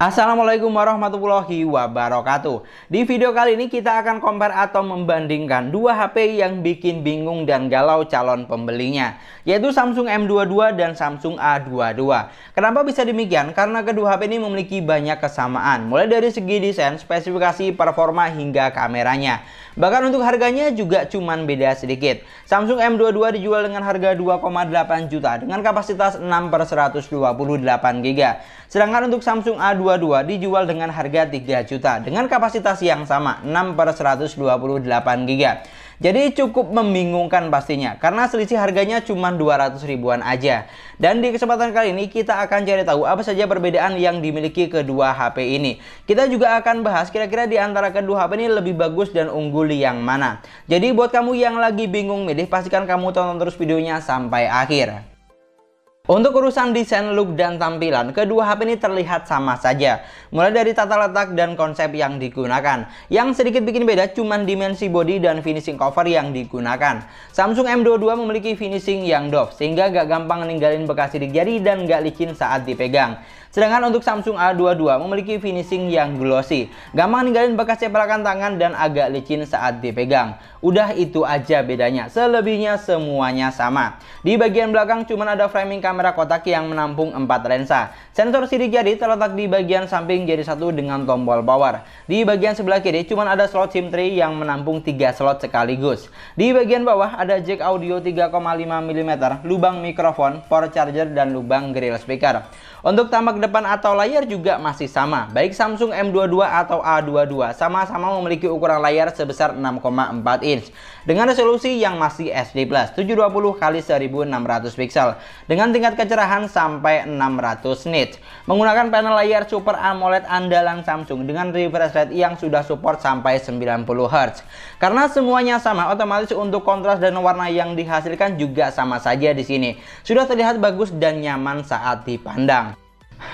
Assalamualaikum warahmatullahi wabarakatuh. Di video kali ini kita akan compare atau membandingkan dua HP yang bikin bingung dan galau calon pembelinya, yaitu Samsung M22 dan Samsung A22. Kenapa bisa demikian? Karena kedua HP ini memiliki banyak kesamaan, mulai dari segi desain, spesifikasi, performa, hingga kameranya. Bahkan untuk harganya juga cuman beda sedikit. Samsung M22 dijual dengan harga 2,8 juta dengan kapasitas 6/128 GB. Sedangkan untuk Samsung A22 dijual dengan harga 3 juta dengan kapasitas yang sama 6/128 GB. Jadi cukup membingungkan pastinya karena selisih harganya cuma 200 ribuan aja. Dan di kesempatan kali ini kita akan cari tahu apa saja perbedaan yang dimiliki kedua HP ini. Kita juga akan bahas kira-kira di antara kedua HP ini lebih bagus dan unggul yang mana. Jadi buat kamu yang lagi bingung milih, pastikan kamu tonton terus videonya sampai akhir. Untuk urusan desain, look, dan tampilan, kedua HP ini terlihat sama saja. Mulai dari tata letak dan konsep yang digunakan. Yang sedikit bikin beda cuman dimensi body dan finishing cover yang digunakan. Samsung M22 memiliki finishing yang doff, sehingga gak gampang ninggalin bekas sidik jari dan gak licin saat dipegang. Sedangkan untuk Samsung A22 memiliki finishing yang glossy, gampang ninggalin bekas cepelakan tangan dan agak licin saat dipegang. Udah itu aja bedanya, selebihnya semuanya sama. Di bagian belakang cuman ada framing kamera kotak yang menampung 4 lensa. Sensor sidik jari terletak di bagian samping jari satu dengan tombol power. Di bagian sebelah kiri cuman ada slot SIM tray yang menampung 3 slot sekaligus. Di bagian bawah ada jack audio 3,5 mm, lubang mikrofon, port charger, dan lubang grill speaker. Untuk tampak depan atau layar juga masih sama, baik Samsung M22 atau A22 sama-sama memiliki ukuran layar sebesar 6,4 inch dengan resolusi yang masih HD+, 720x1600 pixel dengan tingkat kecerahan sampai 600 nits. Menggunakan panel layar Super AMOLED andalan Samsung dengan refresh rate yang sudah support sampai 90 Hz. Karena semuanya sama, otomatis untuk kontras dan warna yang dihasilkan juga sama saja di sini. Sudah terlihat bagus dan nyaman saat dipandang.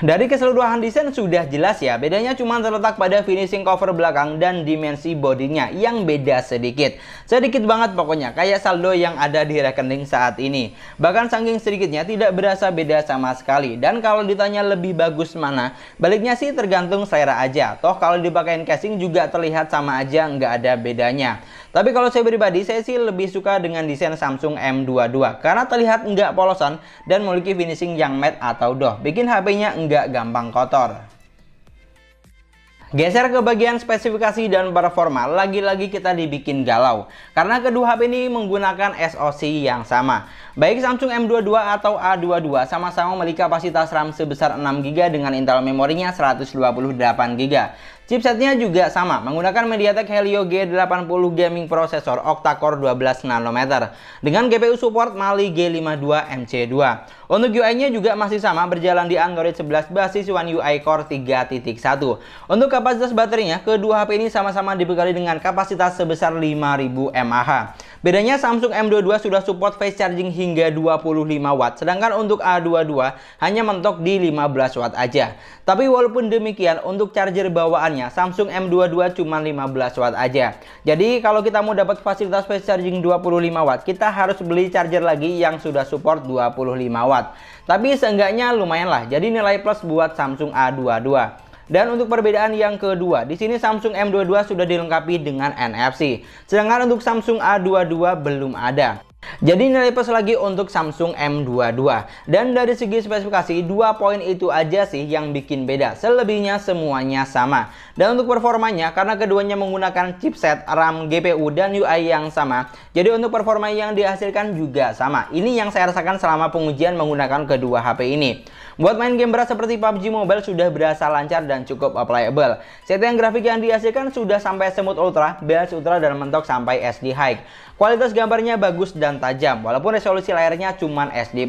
Dari keseluruhan desain sudah jelas ya, bedanya cuma terletak pada finishing cover belakang dan dimensi bodinya yang beda sedikit. Sedikit banget pokoknya, kayak saldo yang ada di rekening saat ini. Bahkan saking sedikitnya tidak berasa beda sama sekali. Dan kalau ditanya lebih bagus mana, baliknya sih tergantung selera aja. Toh kalau dipakein casing juga terlihat sama aja, nggak ada bedanya. Tapi kalau saya pribadi, saya sih lebih suka dengan desain Samsung M22 karena terlihat nggak polosan dan memiliki finishing yang matte atau doff, bikin HP-nya nggak gampang kotor. Geser ke bagian spesifikasi dan performa, lagi-lagi kita dibikin galau karena kedua HP ini menggunakan SoC yang sama. Baik Samsung M22 atau A22 sama-sama memiliki kapasitas RAM sebesar 6 GB dengan internal memorinya 128 GB. Chipsetnya juga sama, menggunakan MediaTek Helio G80 gaming processor octa-core 12 nanometer dengan GPU support Mali G52 MC2. Untuk UI-nya juga masih sama, berjalan di Android 11 basis One UI Core 3.1. Untuk kapasitas baterainya, kedua HP ini sama-sama dibekali dengan kapasitas sebesar 5000 mAh. Bedanya Samsung M22 sudah support fast charging hingga 25 watt, sedangkan untuk A22 hanya mentok di 15 watt aja. Tapi walaupun demikian, untuk charger bawaannya Samsung M22 cuma 15 watt aja. Jadi kalau kita mau dapat fasilitas fast charging 25 watt, kita harus beli charger lagi yang sudah support 25 watt. Tapi seenggaknya lumayan lah, jadi nilai plus buat Samsung A22. Dan untuk perbedaan yang kedua, di sini Samsung M22 sudah dilengkapi dengan NFC, sedangkan untuk Samsung A22 belum ada. Jadi nilai plus lagi untuk Samsung M22. Dan dari segi spesifikasi, 2 poin itu aja sih yang bikin beda, selebihnya semuanya sama. Dan untuk performanya, karena keduanya menggunakan chipset, RAM, GPU, dan UI yang sama, jadi untuk performa yang dihasilkan juga sama. Ini yang saya rasakan selama pengujian menggunakan kedua HP ini. Buat main game berat seperti PUBG Mobile sudah berasa lancar dan cukup playable. Setting grafik yang dihasilkan sudah sampai Smooth Ultra, Balance Ultra, dan mentok sampai SD High. Kualitas gambarnya bagus dan tajam, walaupun resolusi layarnya cuma SD+.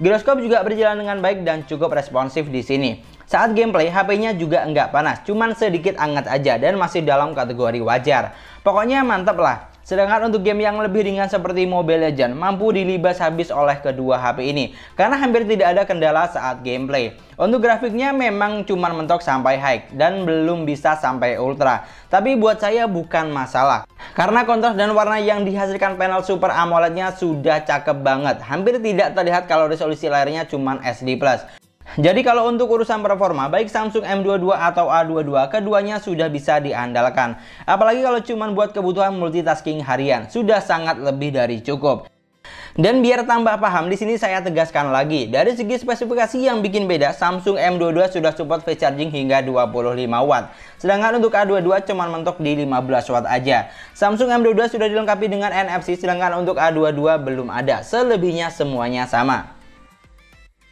Giroskop juga berjalan dengan baik dan cukup responsif di sini. Saat gameplay, HP-nya juga enggak panas, cuman sedikit hangat aja dan masih dalam kategori wajar. Pokoknya mantep lah. Sedangkan untuk game yang lebih ringan seperti Mobile Legends mampu dilibas habis oleh kedua HP ini karena hampir tidak ada kendala saat gameplay. Untuk grafiknya memang cuma mentok sampai high dan belum bisa sampai ultra. Tapi buat saya bukan masalah karena kontras dan warna yang dihasilkan panel Super AMOLED-nya sudah cakep banget. Hampir tidak terlihat kalau resolusi layarnya cuma SD+. Jadi kalau untuk urusan performa, baik Samsung M22 atau A22, keduanya sudah bisa diandalkan. Apalagi kalau cuma buat kebutuhan multitasking harian, sudah sangat lebih dari cukup. Dan biar tambah paham, di sini saya tegaskan lagi, dari segi spesifikasi yang bikin beda, Samsung M22 sudah support fast charging hingga 25 Watt. Sedangkan untuk A22 cuma mentok di 15 Watt aja. Samsung M22 sudah dilengkapi dengan NFC, sedangkan untuk A22 belum ada. Selebihnya semuanya sama.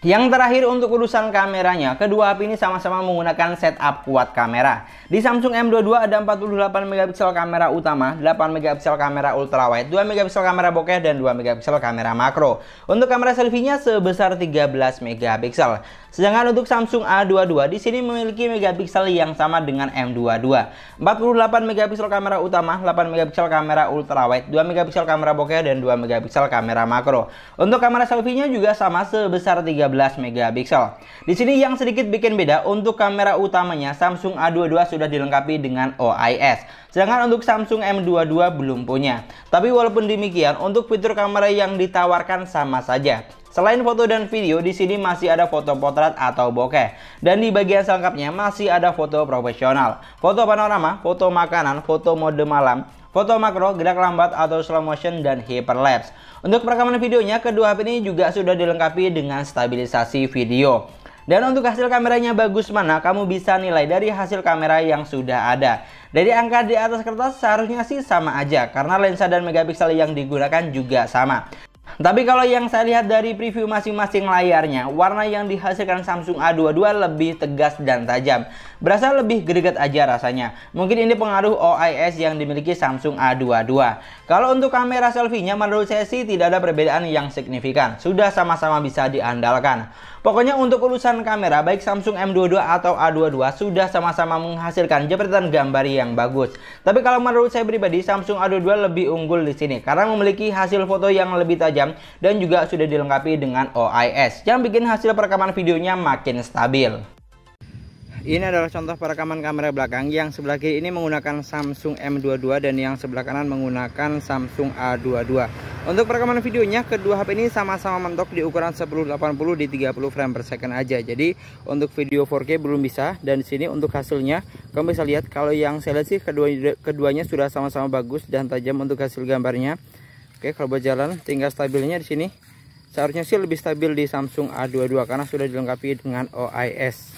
Yang terakhir untuk urusan kameranya, kedua HP ini sama-sama menggunakan setup kuat kamera. Di Samsung M22 ada 48 megapiksel kamera utama, 8 megapiksel kamera ultrawide, 2 megapiksel kamera bokeh, dan 2 megapiksel kamera makro. Untuk kamera selfie-nya sebesar 13 megapiksel. Sedangkan untuk Samsung A22 di sini memiliki megapiksel yang sama dengan M22. 48 megapiksel kamera utama, 8 megapiksel kamera ultrawide, 2 megapiksel kamera bokeh, dan 2 megapiksel kamera makro. Untuk kamera selfie-nya juga sama sebesar 13 megapiksel. Di sini yang sedikit bikin beda, untuk kamera utamanya Samsung A22 sudah dilengkapi dengan OIS. Sedangkan untuk Samsung M22 belum punya. Tapi walaupun demikian, untuk fitur kamera yang ditawarkan sama saja. Selain foto dan video, di sini masih ada foto potret atau bokeh. Dan di bagian selengkapnya masih ada foto profesional, foto panorama, foto makanan, foto mode malam, foto makro, gerak lambat atau slow motion, dan hyperlapse. Untuk perekaman videonya, kedua HP ini juga sudah dilengkapi dengan stabilisasi video. Dan untuk hasil kameranya bagus mana, kamu bisa nilai dari hasil kamera yang sudah ada. Dari angka di atas kertas seharusnya sih sama aja, karena lensa dan megapiksel yang digunakan juga sama. Tapi kalau yang saya lihat dari preview masing-masing layarnya, warna yang dihasilkan Samsung A22 lebih tegas dan tajam. Berasa lebih greget aja rasanya. Mungkin ini pengaruh OIS yang dimiliki Samsung A22. Kalau untuk kamera selfie-nya menurut saya sih tidak ada perbedaan yang signifikan. Sudah sama-sama bisa diandalkan. Pokoknya untuk urusan kamera, baik Samsung M22 atau A22 sudah sama-sama menghasilkan jepretan gambar yang bagus. Tapi kalau menurut saya pribadi, Samsung A22 lebih unggul di sini karena memiliki hasil foto yang lebih tajam dan juga sudah dilengkapi dengan OIS yang bikin hasil perekaman videonya makin stabil. Ini adalah contoh perekaman kamera belakang. Yang sebelah kiri ini menggunakan Samsung M22 dan yang sebelah kanan menggunakan Samsung A22. Untuk perekaman videonya, kedua HP ini sama-sama mentok di ukuran 1080 di 30 frame per second aja. Jadi untuk video 4K belum bisa. Dan di sini untuk hasilnya kamu bisa lihat, kalau yang saya lihat sih keduanya sudah sama-sama bagus dan tajam untuk hasil gambarnya. Oke, kalau buat jalan tinggal stabilnya di sini. Seharusnya sih lebih stabil di Samsung A22 karena sudah dilengkapi dengan OIS.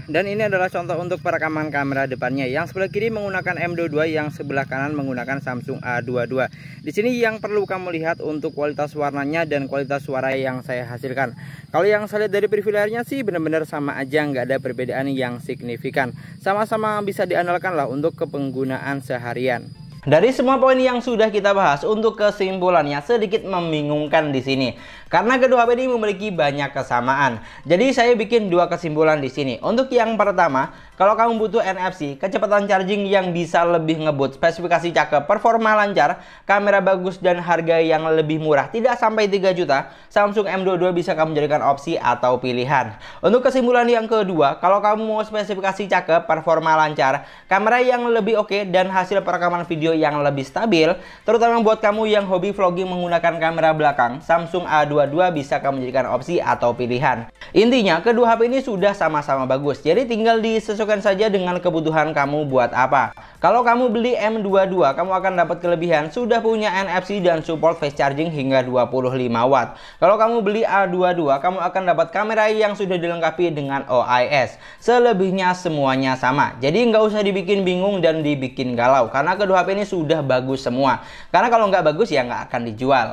Dan ini adalah contoh untuk perekaman kamera depannya. Yang sebelah kiri menggunakan M22, yang sebelah kanan menggunakan Samsung A22. Di sini yang perlu kamu lihat untuk kualitas warnanya dan kualitas suara yang saya hasilkan. Kalau yang saya lihat dari preview layarnya sih benar-benar sama aja, nggak ada perbedaan yang signifikan. Sama-sama bisa diandalkan lah untuk kepenggunaan seharian. Dari semua poin yang sudah kita bahas, untuk kesimpulannya sedikit membingungkan di sini. Karena kedua HP ini memiliki banyak kesamaan. Jadi saya bikin dua kesimpulan di sini. Untuk yang pertama, kalau kamu butuh NFC, kecepatan charging yang bisa lebih ngebut, spesifikasi cakep, performa lancar, kamera bagus dan harga yang lebih murah, tidak sampai 3 juta, Samsung M22 bisa kamu jadikan opsi atau pilihan. Untuk kesimpulan yang kedua, kalau kamu mau spesifikasi cakep, performa lancar, kamera yang lebih oke, dan hasil perekaman video yang lebih stabil, terutama buat kamu yang hobi vlogging menggunakan kamera belakang, Samsung A22 bisa kamu jadikan opsi atau pilihan. Intinya, kedua HP ini sudah sama-sama bagus, jadi tinggal disesuaikan saja dengan kebutuhan kamu buat apa. Kalau kamu beli M22, kamu akan dapat kelebihan sudah punya NFC dan support fast charging hingga 25 Watt. Kalau kamu beli A22, kamu akan dapat kamera yang sudah dilengkapi dengan OIS. Selebihnya semuanya sama, jadi nggak usah dibikin bingung dan dibikin galau, karena kedua HP ini sudah bagus semua. Karena kalau nggak bagus ya nggak akan dijual.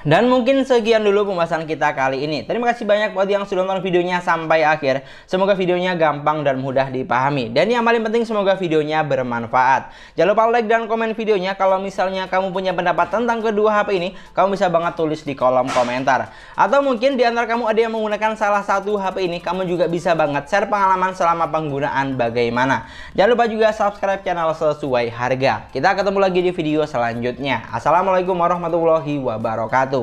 Dan mungkin sekian dulu pembahasan kita kali ini. Terima kasih banyak buat yang sudah nonton videonya sampai akhir. Semoga videonya gampang dan mudah dipahami. Dan yang paling penting, semoga videonya bermanfaat. Jangan lupa like dan komen videonya. Kalau misalnya kamu punya pendapat tentang kedua HP ini, kamu bisa banget tulis di kolom komentar. Atau mungkin di antara kamu ada yang menggunakan salah satu HP ini, kamu juga bisa banget share pengalaman selama penggunaan bagaimana. Jangan lupa juga subscribe channel sesuai harga. Kita ketemu lagi di video selanjutnya. Assalamualaikum warahmatullahi wabarakatuh.